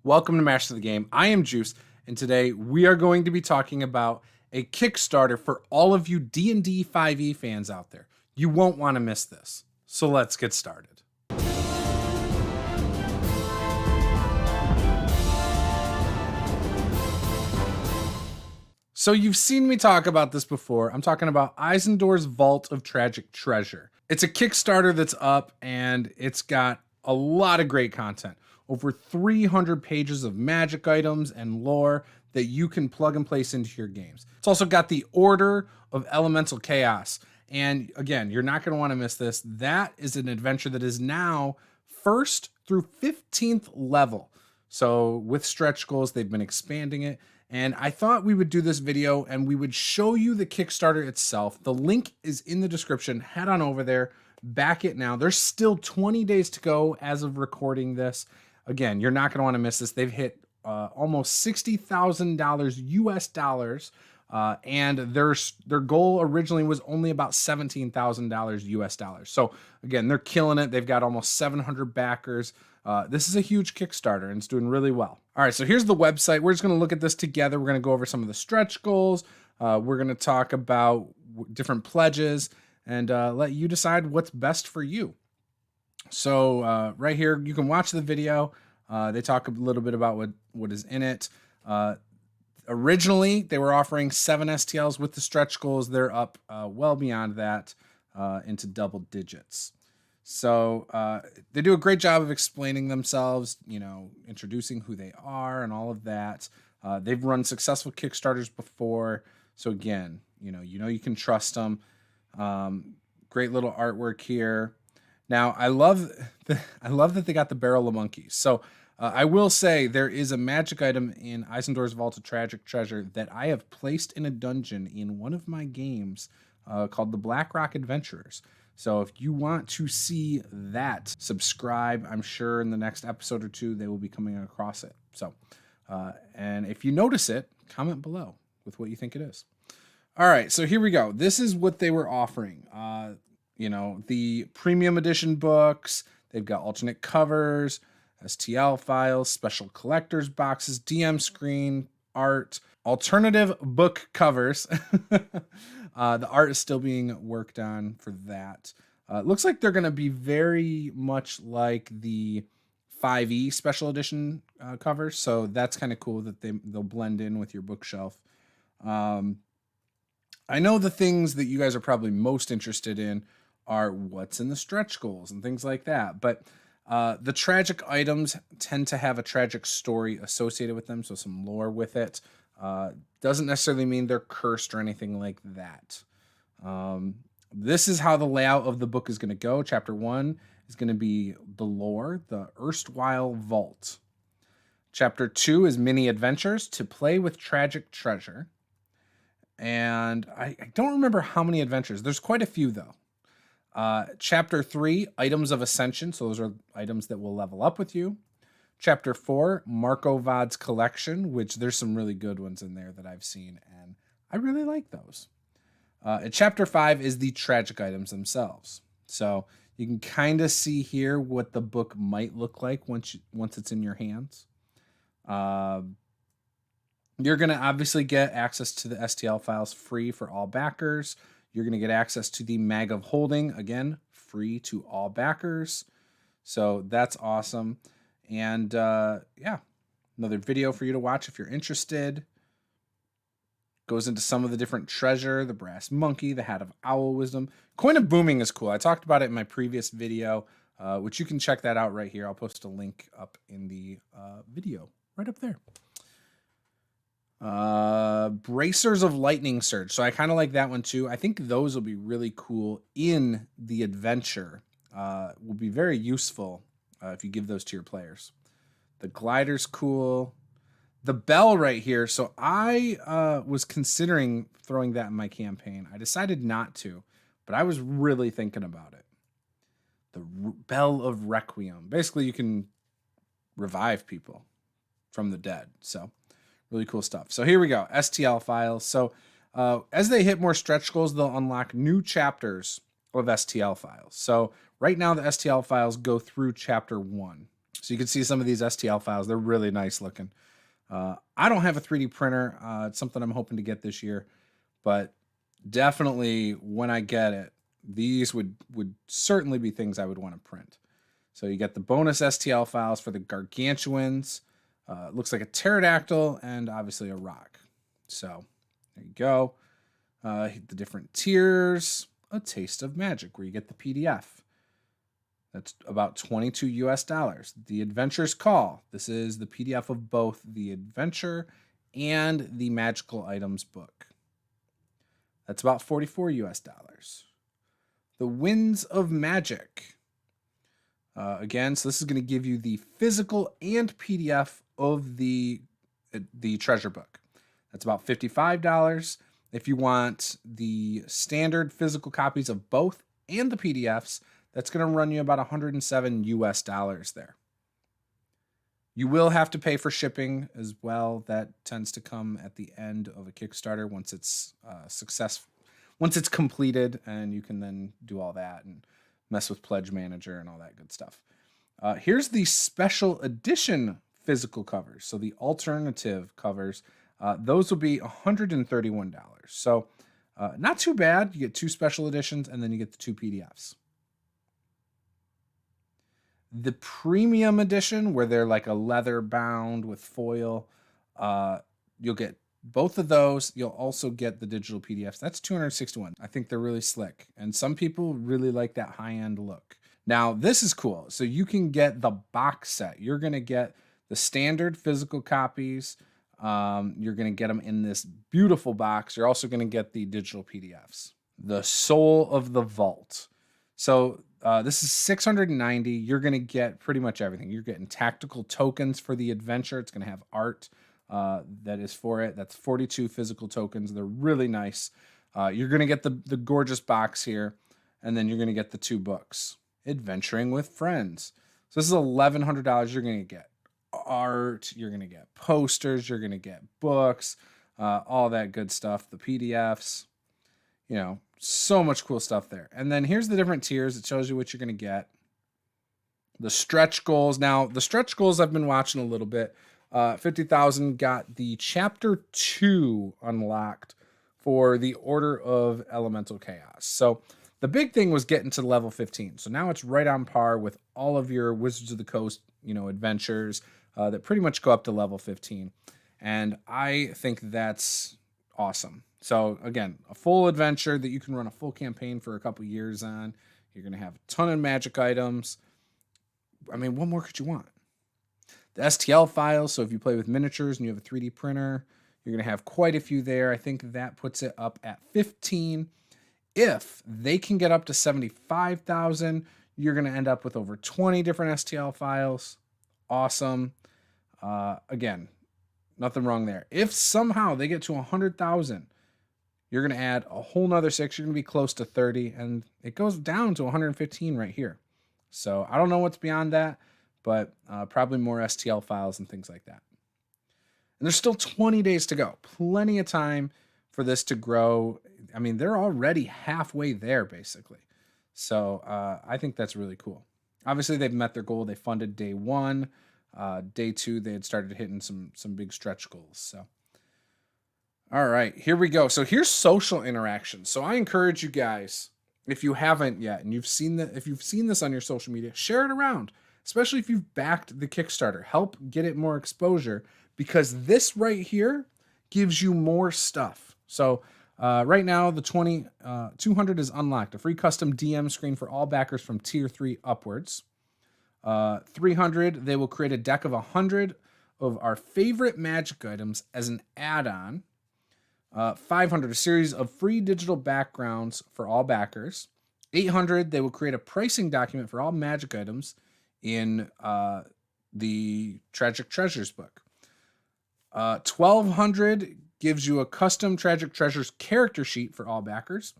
Welcome to Master the Game. I am Juice, and today we are going to be talking about a Kickstarter for all of you D&D5e fans out there. You won't want to miss this. So let's get started. So you've seen me talk about this before. I'm talking about Aizendore's Vault of Tragic Treasure. It's a Kickstarter that's up, and it's got a lot of great content. Over 300 pages of magic items and lore that you can plug and place into your games. It's also got the Order of Elemental Chaos. And again, you're not going to want to miss this. That is an adventure that is now 1st through 15th level. So with stretch goals, they've been expanding it. And I thought we would do this video and we would show you the Kickstarter itself. The link is in the description. Head on over there, back it now. There's still 20 days to go as of recording this. Again, you're not going to want to miss this. They've hit almost $60,000 US dollars. And their goal originally was only about $17,000 US dollars. So again, they're killing it. They've got almost 700 backers. This is a huge Kickstarter and it's doing really well. All right, so here's the website. We're just going to look at this together. We're going to go over some of the stretch goals. We're going to talk about different pledges and let you decide what's best for you. So right here, you can watch the video. They talk a little bit about what is in it. Originally, they were offering 7 STLs. With the stretch goals. They're up well beyond that into double digits. So they do a great job of explaining themselves, introducing who they are and all of that. They've run successful Kickstarters before. So again, you can trust them. Great little artwork here. Now, I love that they got the Barrel of Monkeys. So I will say there is a magic item in Aizendore's Vault of Tragic Treasure that I have placed in a dungeon in one of my games called the Black Rock Adventurers. So if you want to see that, subscribe. I'm sure in the next episode or two, they will be coming across it. So, and if you notice it, comment below with what you think it is. All right, so here we go. This is what they were offering. The premium edition books. They've got alternate covers, STL files, special collectors boxes, DM screen, art, alternative book covers. The art is still being worked on for that. It looks like they're going to be very much like the 5e special edition covers. So that's kind of cool that they'll blend in with your bookshelf. I know the things that you guys are probably most interested in are what's in the stretch goals and things like that. But the tragic items tend to have a tragic story associated with them, so some lore with it. Doesn't necessarily mean they're cursed or anything like that. This is how the layout of the book is going to go. Chapter 1 is going to be the lore, the erstwhile vault. Chapter 2 is mini adventures to play with tragic treasure. And I don't remember how many adventures. There's quite a few, though. Chapter 3, Items of Ascension. So those are items that will level up with you. Chapter 4, Marco Vod's Collection, which there's some really good ones in there that I've seen, and I really like those. And Chapter 5 is the tragic items themselves. So you can kind of see here what the book might look like once it's in your hands. You're going to obviously get access to the STL files free for all backers. You're going to get access to the Mag of Holding, again, free to all backers. So that's awesome. And yeah, another video for you to watch if you're interested. Goes into some of the different treasure, the brass monkey, the hat of owl wisdom. Coin of Booming is cool. I talked about it in my previous video, which you can check that out right here. I'll post a link up in the video right up there. Bracers of Lightning Surge. So I kind of like that one too. I think those will be really cool in the adventure. Will be very useful if you give those to your players. The glider's cool. The bell right here. So I was considering throwing that in my campaign. I decided not to, but I was really thinking about it. The Bell of Requiem. Basically, you can revive people from the dead. So really cool stuff. So here we go. STL files. So as they hit more stretch goals, they'll unlock new chapters of STL files. So right now the STL files go through chapter 1. So you can see some of these STL files. They're really nice looking. I don't have a 3D printer. It's something I'm hoping to get this year, but definitely when I get it, these would certainly be things I would want to print. So you get the bonus STL files for the gargantuans. Looks like a pterodactyl and obviously a rock. So there you go. The different tiers. A Taste of Magic, where you get the PDF. That's about $22 US. The Adventure's Call. This is the PDF of both the adventure and the magical items book. That's about $44 US. The Winds of Magic. Again, so this is going to give you the physical and PDF of the treasure book. That's about $55. If you want the standard physical copies of both and the PDFs, that's going to run you about $107 US there. You will have to pay for shipping as well. That tends to come at the end of a Kickstarter once it's once it's completed, and you can then do all that and mess with Pledge Manager and all that good stuff. Here's the special edition physical covers. So the alternative covers, those will be $131. So not too bad. You get 2 special editions, and then you get the 2 PDFs. The premium edition, where they're like a leather bound with foil, you'll get both of those. You'll also get the digital PDFs. That's $261. I think they're really slick, and some people really like that high-end look. Now, this is cool. So you can get the box set. You're going to get the standard physical copies. You're going to get them in this beautiful box. You're also going to get the digital PDFs. The Soul of the Vault. So this is $690. You're going to get pretty much everything. You're getting tactical tokens for the adventure. It's going to have art that is for it. That's 42 physical tokens. They're really nice. You're going to get the gorgeous box here, and then you're going to get the 2 books. Adventuring with Friends. So this is $1,100. You're going to get art. You're going to get posters. You're going to get books, all that good stuff. The PDFs, so much cool stuff there. And then here's the different tiers. It shows you what you're going to get. The stretch goals. Now, the stretch goals I've been watching a little bit. 50,000 got the chapter 2 unlocked for the Order of Elemental Chaos. So the big thing was getting to level 15. So now it's right on par with all of your Wizards of the Coast, adventures that pretty much go up to level 15. And I think that's awesome. So again, a full adventure that you can run a full campaign for a couple years on. You're going to have a ton of magic items. I mean, what more could you want? The STL files. So if you play with miniatures and you have a 3D printer, you're going to have quite a few there. I think that puts it up at 15. If they can get up to 75,000, you're going to end up with over 20 different STL files. Awesome. Again, nothing wrong there. If somehow they get to 100,000, you're going to add a whole nother 6. You're going to be close to 30, and it goes down to 115 right here. So I don't know what's beyond that, but probably more STL files and things like that. And there's still 20 days to go. Plenty of time for this to grow. I mean, they're already halfway there, basically. So I think that's really cool. Obviously, they've met their goal. They funded day 1. Day 2, they had started hitting some big stretch goals. So, all right, here we go. So here's social interaction. So I encourage you guys, if you haven't yet, and if you've seen this on your social media, share it around. Especially if you've backed the Kickstarter, help get it more exposure, because this right here gives you more stuff. So right now, the 200 is unlocked. A free custom DM screen for all backers from tier 3 upwards. 300, they will create a deck of 100 of our favorite magic items as an add-on. 500, a series of free digital backgrounds for all backers. 800, they will create a pricing document for all magic items in the Tragic Treasures book. 1200 gives you a custom Tragic Treasures character sheet for all backers.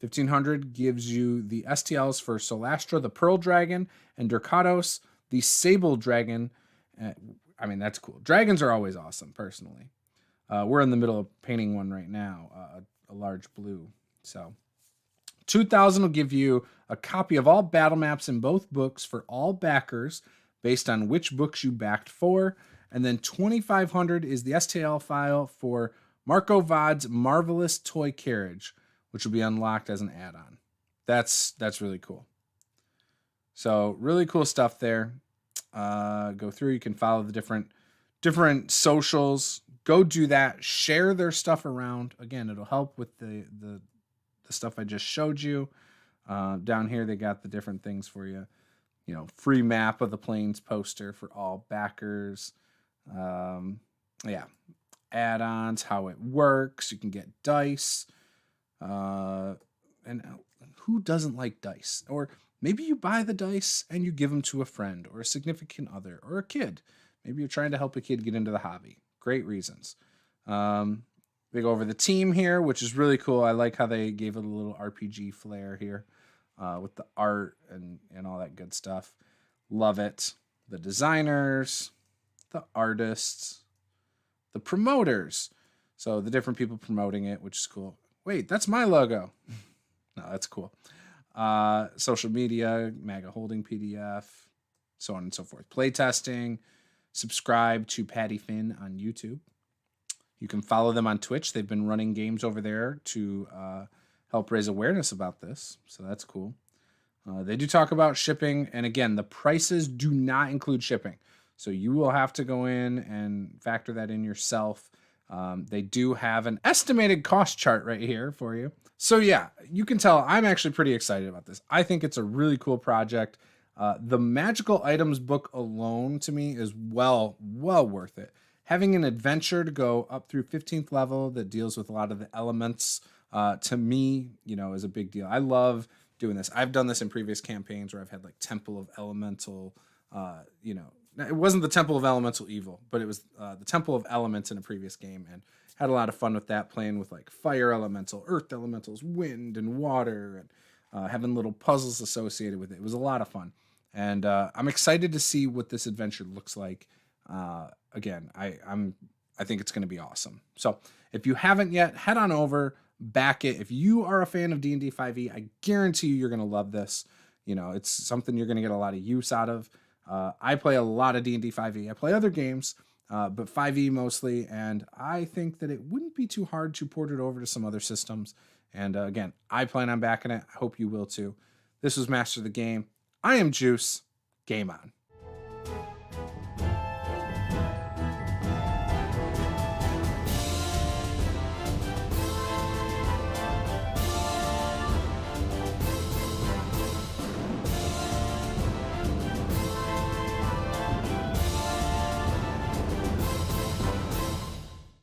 1500 gives you the STLs for Solastra, the Pearl Dragon, and Durkados, the Sable Dragon. I mean, that's cool. Dragons are always awesome, personally. We're in the middle of painting one right now, a large blue. So 2000 will give you a copy of all battle maps in both books for all backers based on which books you backed for. And then 2,500 is the STL file for Marco Vod's Marvelous Toy Carriage, which will be unlocked as an add-on. That's really cool. So really cool stuff there. Go through. You can follow the different socials. Go do that. Share their stuff around. Again, it'll help with the stuff I just showed you. Down here, they got the different things for you. You know, free map of the plains poster for all backers. Yeah, add-ons, how it works. You can get dice. And who doesn't like dice? Or maybe you buy the dice and you give them to a friend or a significant other or a kid. Maybe you're trying to help a kid get into the hobby. Great reasons. They go over the team here, which is really cool. I like how they gave it a little RPG flair here with the art and all that good stuff. Love it. The designers, the artists, the promoters. So the different people promoting it, which is cool. Wait, that's my logo. No, that's cool. Social media, MAGA holding PDF, so on and so forth. Playtesting. Subscribe to Paddy Finn on YouTube. You can follow them on Twitch. They've been running games over there to help raise awareness about this. So that's cool. They do talk about shipping. And again, the prices do not include shipping. So you will have to go in and factor that in yourself. They do have an estimated cost chart right here for you. So yeah, you can tell I'm actually pretty excited about this. I think it's a really cool project. The magical items book alone to me is well worth it. Having an adventure to go up through 15th level that deals with a lot of the elements, to me, is a big deal. I love doing this. I've done this in previous campaigns where I've had like Temple of Elemental, it wasn't the Temple of Elemental Evil, but it was the Temple of Elements in a previous game, and had a lot of fun with that, playing with like fire elemental, earth elementals, wind and water, and having little puzzles associated with it. It was a lot of fun, and I'm excited to see what this adventure looks like. Again, I think it's going to be awesome. So if you haven't yet, head on over, back it. If you are a fan of D&D5e, I guarantee you're going to love this. It's something you're going to get a lot of use out of. I play a lot of D&D5e. I play other games, but 5e mostly, and I think that it wouldn't be too hard to port it over to some other systems. And again, I plan on backing it. I hope you will too. This was Master of the Game. I am Juice. Game on.